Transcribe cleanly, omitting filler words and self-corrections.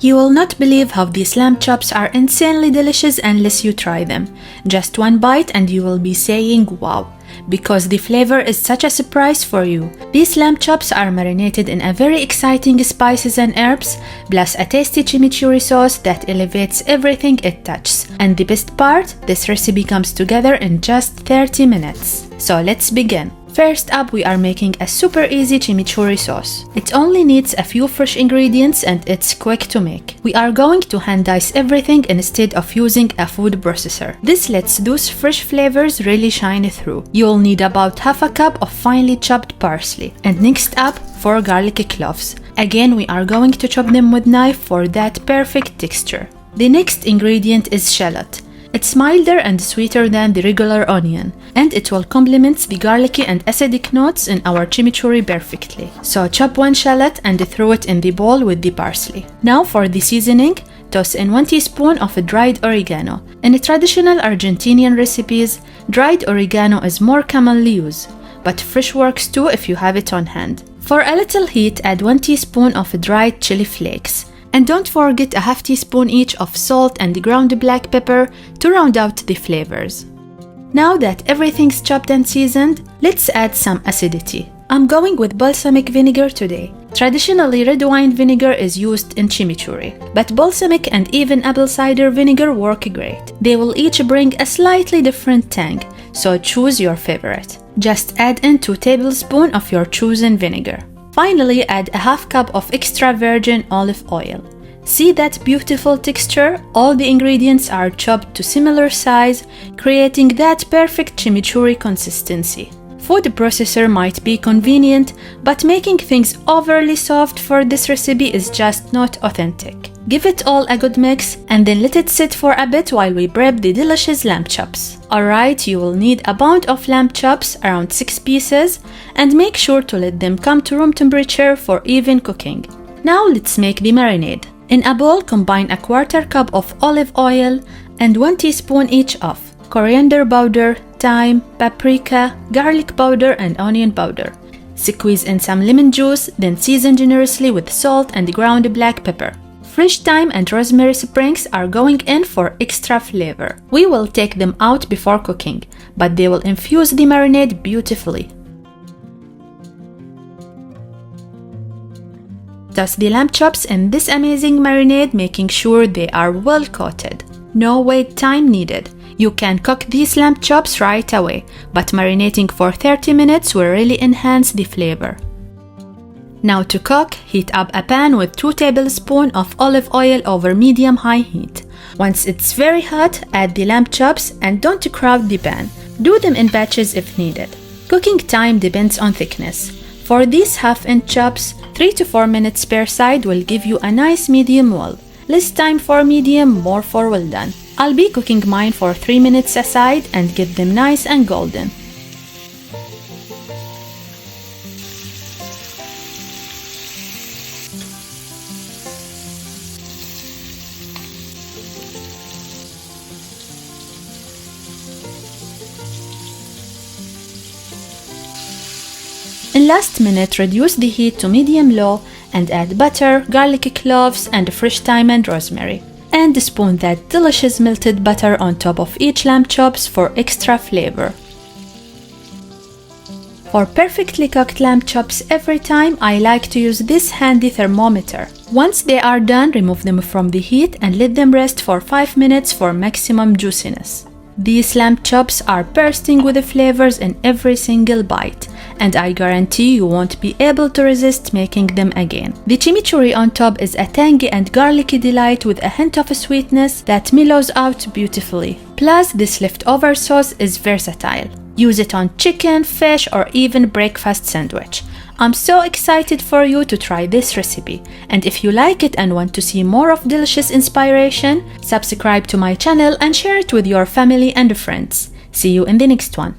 You will not believe how these lamb chops are insanely delicious unless you try them. Just one bite and you will be saying wow, because the flavor is such a surprise for you. These lamb chops are marinated in a very exciting spices and herbs, plus a tasty chimichurri sauce that elevates everything it touches. And the best part, this recipe comes together in just 30 minutes. So let's begin. First up, we are making a super easy chimichurri sauce. It only needs a few fresh ingredients and it's quick to make. We are going to hand dice everything instead of using a food processor. This lets those fresh flavors really shine through. You'll need about half a cup of finely chopped parsley. And next up, 4 garlicky cloves. Again, we are going to chop them with knife for that perfect texture. The next ingredient is shallot. It's milder and sweeter than the regular onion, and it will complement the garlicky and acidic notes in our chimichurri perfectly. So chop 1 shallot and throw it in the bowl with the parsley. Now for the seasoning, toss in 1 teaspoon of dried oregano. In traditional Argentinian recipes, dried oregano is more commonly used, but fresh works too if you have it on hand. For a little heat, add 1 teaspoon of dried chili flakes. And don't forget a half teaspoon each of salt and ground black pepper to round out the flavors. Now that everything's chopped and seasoned, let's add some acidity. I'm going with balsamic vinegar today. Traditionally, red wine vinegar is used in chimichurri, but balsamic and even apple cider vinegar work great. They will each bring a slightly different tang, so choose your favorite. Just add in 2 tablespoons of your chosen vinegar. Finally, add a half cup of extra virgin olive oil. See that beautiful texture? All the ingredients are chopped to similar size, creating that perfect chimichurri consistency. Food processor might be convenient, but making things overly soft for this recipe is just not authentic. Give it all a good mix and then let it sit for a bit while we prep the delicious lamb chops. Alright, you will need a pound of lamb chops, around 6 pieces, and make sure to let them come to room temperature for even cooking. Now let's make the marinade. In a bowl, combine a 1/4 cup of olive oil and 1 teaspoon each of coriander powder, thyme, paprika, garlic powder, and onion powder. Squeeze in some lemon juice, then season generously with salt and ground black pepper. Fresh thyme and rosemary sprigs are going in for extra flavor. We will take them out before cooking, but they will infuse the marinade beautifully. Toss the lamb chops in this amazing marinade, making sure they are well coated. No wait time needed. You can cook these lamb chops right away, but marinating for 30 minutes will really enhance the flavor. Now to cook, heat up a pan with 2 tablespoons of olive oil over medium-high heat. Once it's very hot, add the lamb chops and don't crowd the pan. Do them in batches if needed. Cooking time depends on thickness. For these half-inch chops, 3 to 4 minutes per side will give you a nice medium well. Less time for medium, more for well done. I'll be cooking mine for 3 minutes aside and get them nice and golden. In last minute, reduce the heat to medium-low and add butter, garlic cloves, and fresh thyme and rosemary. And spoon that delicious melted butter on top of each lamb chops for extra flavor. For perfectly cooked lamb chops every time, I like to use this handy thermometer. Once they are done, remove them from the heat and let them rest for 5 minutes for maximum juiciness. These lamb chops are bursting with the flavors in every single bite, and I guarantee you won't be able to resist making them again. The chimichurri on top is a tangy and garlicky delight with a hint of sweetness that mellows out beautifully. Plus, this leftover sauce is versatile. Use it on chicken, fish, or even breakfast sandwich. I'm so excited for you to try this recipe, and if you like it and want to see more of delicious inspiration, subscribe to my channel and share it with your family and friends. See you in the next one.